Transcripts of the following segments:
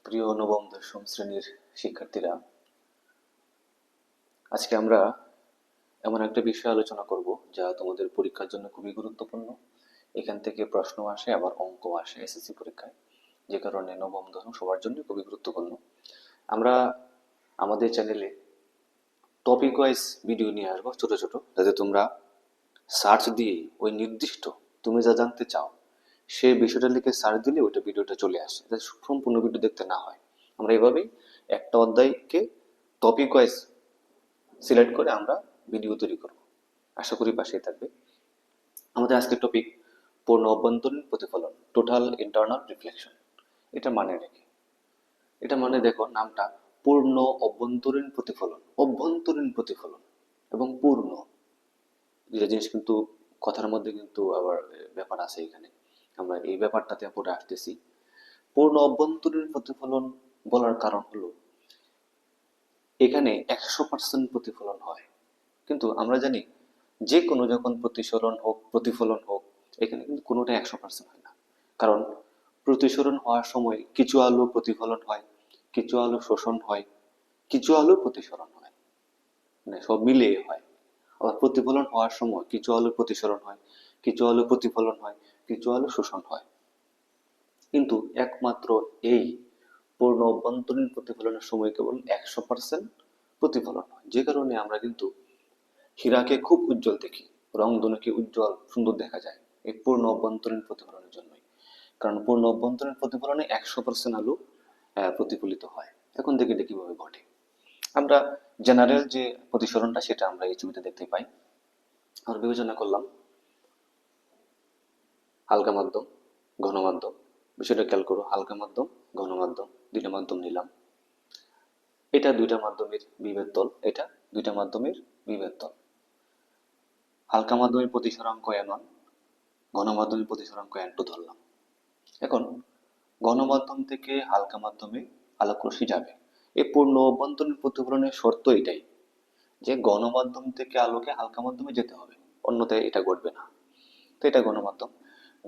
প্রিয় নবম দশম শ্রেণীর শিক্ষার্থীরা, আজকে আমরা এমন একটা বিষয় আলোচনা করব যা তোমাদের পরীক্ষার জন্য খুবই গুরুত্বপূর্ণ। এখান থেকে প্রশ্ন আসে, আবার অঙ্ক আসে এসএসসি পরীক্ষায়, যে কারণে নবম দশম সবার জন্য খুবই গুরুত্বপূর্ণ। আমরা আমাদের চ্যানেলে টপিক ওয়াইজ ভিডিও নিয়ে আসবো, ছোট ছোট, যাতে তোমরা সার্চ দিয়ে ওই নির্দিষ্ট তুমি যা জানতে চাও সেই বিষয়টা লিখে সার্চ দিলে ওইটা ভিডিওটা চলে আসে, যাতে সম্পূর্ণ ভিডিও দেখতে না হয়। আমরা এভাবেই একটা অধ্যায়কে টপিক ওয়াইজ সিলেক্ট করে আমরা ভিডিও তৈরি করব। আশা করি পাশেই থাকবে। আমাদের আজকের টপিক পূর্ণ অভ্যন্তরীণ প্রতিফলন, টোটাল ইন্টারনাল রিফ্লেকশন। এটা মানে রেখে, এটা মানে দেখো নামটা পূর্ণ অভ্যন্তরীণ প্রতিফলন, অভ্যন্তরীণ প্রতিফলন এবং পূর্ণ দুটা জিনিস কিন্তু কথার মধ্যে কিন্তু আবার ব্যাপার আছে এখানে। আমরা এই ব্যাপারটাতে পরে আসতেছি। পূর্ণ অভ্যন্তরীণ প্রতিফলন বলার কারণ হলো এখানে 100% প্রতিফলন হয়, কিন্তু আমরা জানি যে কোনো যখন প্রতিফলন হোক, এখানে কিন্তু কোনোটা 100% হয় না। কারণ প্রতিসরণ হওয়ার সময় কিছু আলো প্রতিফলন হয়, কিছু আলো শোষণ হয়, কিছু আলো প্রতিসরণ হয়, মানে সব মিলিয়ে হয়। আবার প্রতিফলন হওয়ার সময় কিছু আলো প্রতিসরণ হয়, কিছু আলো প্রতিফলন হয়, কিছু আলো শোষণ হয়। কিন্তু একমাত্র এই পূর্ণ অভ্যন্তরীণ প্রতিফলনের সময় কেবল 100% প্রতিফলন হয়, যে কারণে আমরা কিন্তু হীরাকে খুব উজ্জ্বল দেখি, রংধনুকে উজ্জ্বল সুন্দর দেখা যায় এই পূর্ণ অভ্যন্তরীণ প্রতিফলনের জন্যই। কারণ পূর্ণ অভ্যন্তরীণ প্রতিফলনে 100% আলো প্রতিফলিত হয়। এখন দেখি এটা কিভাবে ঘটে। আমরা জেনারেল যে প্রতিসরণটা সেটা আমরা এই ছবিতে দেখতে পাই। আমরা বিবেচনা করলাম হালকা মাধ্যম, ঘন মাধ্যম। বিষয়টা খেয়াল করো, হালকা মাধ্যম, ঘন মাধ্যম, দুইটা মাধ্যম নিলাম। এটা দুইটা মাধ্যমের বিভেদ তল, এটা দুইটা মাধ্যমের বিভেদ তল। হালকা মাধ্যমের প্রতিসরাঙ্ক n1, গণমাধ্যমের প্রতিসরাঙ্ক n2 ধরলাম। এখন গণমাধ্যম থেকে হালকা মাধ্যমে আলোক রশ্মি যাবে। এই পূর্ণ অভ্যন্তরীণ প্রতিফলনের শর্ত এটাই যে গণমাধ্যম থেকে আলোকে হালকা মাধ্যমে যেতে হবে, অন্যথায় এটা ঘটবে না। তো এটা গণমাধ্যম।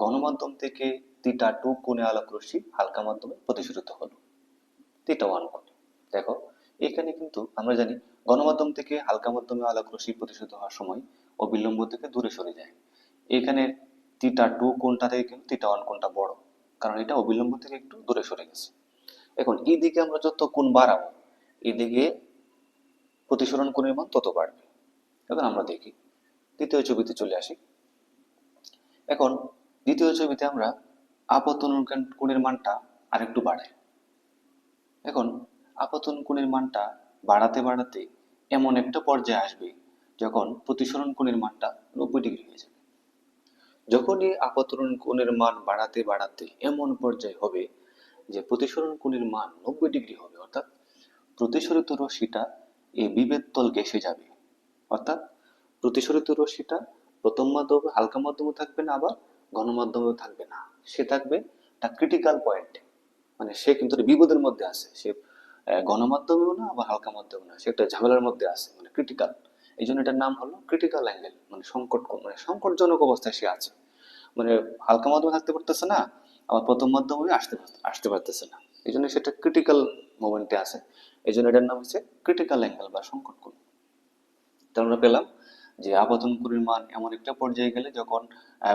গণমাধ্যম থেকে θ2 কোণে আলোক রশ্মি হালকা মাধ্যমে প্রতিসরিত হলো θ1 কোণে। দেখো এখানে কিন্তু আমরা জানি গণমাধ্যম থেকে হালকা মাধ্যমে আলোক রশ্মি প্রতিসরিত হওয়ার সময় অবিলম্ব থেকে দূরে সরে যায়। এখানে θ2 কোণটা থেকে কিন্তু θ1 কোণটা বড়, কারণ এটা অবিলম্ব থেকে একটু দূরে সরে গেছে। এখন এইদিকে আমরা যত কোণ বাড়াবো, এইদিকে প্রতিসরণ কোণের মান তত বাড়বে। এখন আমরা দেখি দ্বিতীয় ছবিতে চলে আসি। এখন দ্বিতীয় ছবিতে আমরা আপতন কোণের মানটা আরেকটু বাড়াই। এখন আপতন কোণের মানটা বাড়াতে বাড়াতে এমন একটা পর্যায়ে আসবে যখন প্রতিসরণ কোণের মানটা 90 ডিগ্রি হয়ে যাবে। যখনই আপতন কোণের মান বাড়াতে বাড়াতে এমন পর্যায়ে হবে যে প্রতিসরণ কোণের মান 90 ডিগ্রি হবে, অর্থাৎ প্রতিসরিত রশ্মিটা এই বিভেদ তল ঘেঁষে যাবে। অর্থাৎ প্রতিসরিত রশ্মিটা প্রথম মাধ্যমে হালকা মাধ্যমে থাকবে না, আবার গণমাধ্যমেও থাকবে না, সে থাকবে একটা ক্রিটিক্যাল পয়েন্টে। মানে সে কিন্তু বিপদের মধ্যে আছে, সে গণমাধ্যমেও না আবার হালকা মাধ্যমেও না, সে একটা ঝামেলার মধ্যে আছে, মানে ক্রিটিক্যাল। এই জন্য এটার নাম হলো ক্রিটিক্যাল অ্যাঙ্গেল, মানে সংকট, মানে সংকটজনক অবস্থায় সে আছে। মানে হালকা মাধ্যমে থাকতে পারতেছে না, আবার প্রথম মাধ্যমে আসতে পারতেছে না, এই জন্য সেটা ক্রিটিক্যাল মোমেন্টে আছে। এই জন্য এটার নাম হচ্ছে ক্রিটিক্যাল অ্যাঙ্গেল বা সংকট কোণ। তাহলে আমরা পেলাম যে আপতন কোণের মান এমন একটা পর্যায়ে গেলে যখন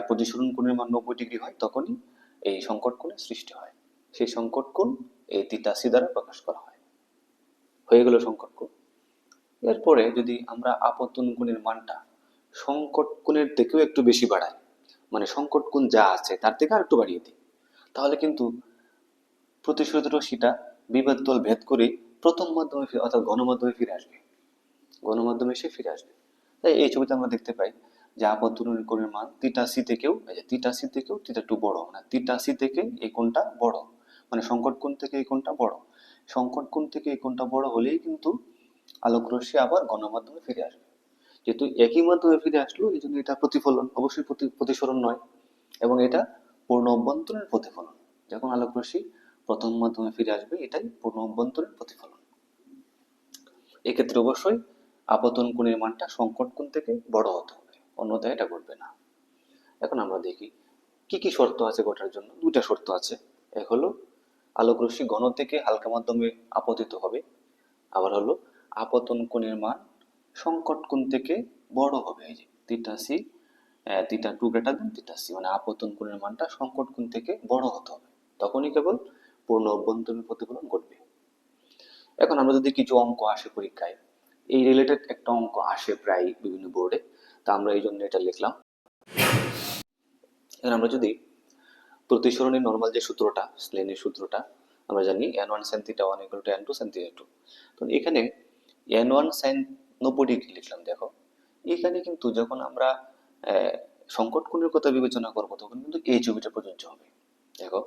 প্রতিসরণ কোণের মান 90 ডিগ্রি হয়, তখনই এই সংকট কোণের সৃষ্টি হয়। সেই সংকট কোণ এই θc দ্বারা প্রকাশ করা হয়। হয়ে গেল সংকট কোণ। এরপরে যদি আমরা আপতন কোণের মানটা সংকট কোণের থেকেও একটু বেশি বাড়াই, মানে সংকট কোণ যা আছে তার থেকে আর একটু বাড়িয়ে দিই, তাহলে কিন্তু প্রতিসরিত রশ্মিটা বিভেদ তল ভেদ করে প্রথম মাধ্যমে অর্থাৎ গণমাধ্যমে ফিরে আসবে, গণমাধ্যমে এসে ফিরে আসবে। তাই এই ছবিতে আমরা দেখতে পাই যে আপতন কোণের মান θc থেকেও θ2 বড়, মানে θc থেকে এই কোণটা বড়, মানে সংকট কোণ থেকে এই কোণটা বড়। সংকট কোণ থেকে এই কোণটা বড় হলেই কিন্তু আলোক রশ্মি আবার গণমাধ্যমে ফিরে আসবে। যেহেতু একই মাধ্যমে ফিরে আসলো, এই জন্য এটা প্রতিফলন, অবশ্যই প্রতিসরণ নয়। এবং এটা পূর্ণ অভ্যন্তরীণ প্রতিফলন। যখন আলোক রশ্মি প্রথম মাধ্যমে ফিরে আসবে, এটাই পূর্ণ অভ্যন্তরীণ প্রতিফলন। এক্ষেত্রে অবশ্যই আপতন কোণের মানটা সংকট কোণ থেকে বড় হতে হবে, অন্যথায় এটা ঘটবে না। এখন আমরা দেখি কি কি শর্ত আছে ঘটার জন্য। দুইটা শর্ত আছে। এক হলো আলোক রশ্মি ঘন থেকে হালকা মাধ্যমে আপতিত হবে। আবার হলো আপতন কোণের মান সংকট কোণ থেকে বড় হবে। এই যে theta C, theta two greater than theta C, মানে আপতন কোণের মানটা সংকট কোণ থেকে বড় হতে হবে, তখনই কেবল পূর্ণ অভ্যন্তরীণ প্রতিফলন ঘটবে। এখন আমরা যদি কিছু অঙ্ক আসে পরীক্ষায়, এই রিলেটেড একটা অঙ্ক আসে প্রায় বিভিন্ন বোর্ডে, তা আমরা এই জন্য এটা লিখলাম। এখন আমরা যদি প্রতিসরণের নর্মাল যে সূত্রটা, স্লেনের সূত্রটা আমরা জানি, n1 sin theta 1 equal to n2 sin theta 2। তো এখানে n1 sin 90 ডিগ্রি লিখলাম। দেখো এখানে কিন্তু যখন আমরা সংকট কোণের কথা বিবেচনা করব তখন কিন্তু এই ছবিটা প্রযোজ্য হবে। দেখো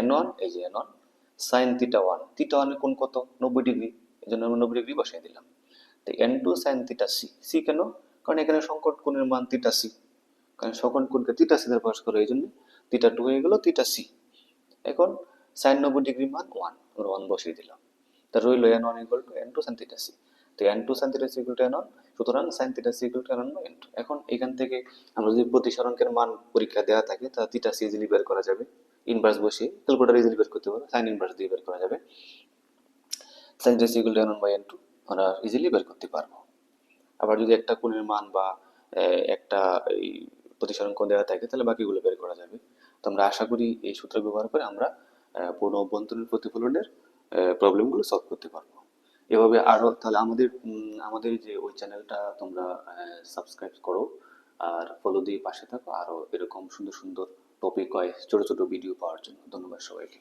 n1, এই যে n1 sin theta 1, theta 1 এর কোণ কত? 90 ডিগ্রি, এজন্য আমরা 90 ডিগ্রি বসাই দিলাম। তো n2 sin theta c, c কেন? কারণ এখানে সংকট কোণের মান theta c, কারণ সকল কোণকে থিটা সি দ্বারা প্রকাশ করে, এই জন্য থিটা টু হয়ে গেল থিটা সি। এখন সাইন 90 ডিগ্রি মান 1, আমরা 1 বসিয়ে দিলাম। তা রইল n1 equal to n2 sin theta C. তো n2 sin theta C equal to n1, সুতরাং sin theta C equal to n1 by n2। এখন এখান থেকে আমরা যদি প্রতিসরণকের মান পরীক্ষা দেওয়া থাকে তা থিটা সি ইজিলি বের করা যাবে, ইনভার্স বসিয়ে ক্যালকুলেটর ইজিলি বের করতে পারো, সাইন ইনভার্স দিয়ে বের করা যাবে। sin theta C equal to n1 by n2 আমরা ইজিলি বের করতে পারবো। আবার যদি একটা কোণের মান বা একটা এই প্রতিসরণ কোণ দেওয়া থাকে তাহলে বাকিগুলো বের করা যাবে। তো আমরা আশা করি এই সূত্র ব্যবহার করে আমরা পূর্ণ অভ্যন্তরীণ প্রতিফলনের প্রবলেমগুলো সলভ করতে পারবো। এভাবে আরো তাহলে আমাদের যে ওই চ্যানেলটা তোমরা সাবস্ক্রাইব করো আর ফলো দিয়ে পাশে থাকো, আরো এরকম সুন্দর সুন্দর টপিক ওয়াইজ ছোট ছোট ভিডিও পাওয়ার জন্য। ধন্যবাদ সবাইকে।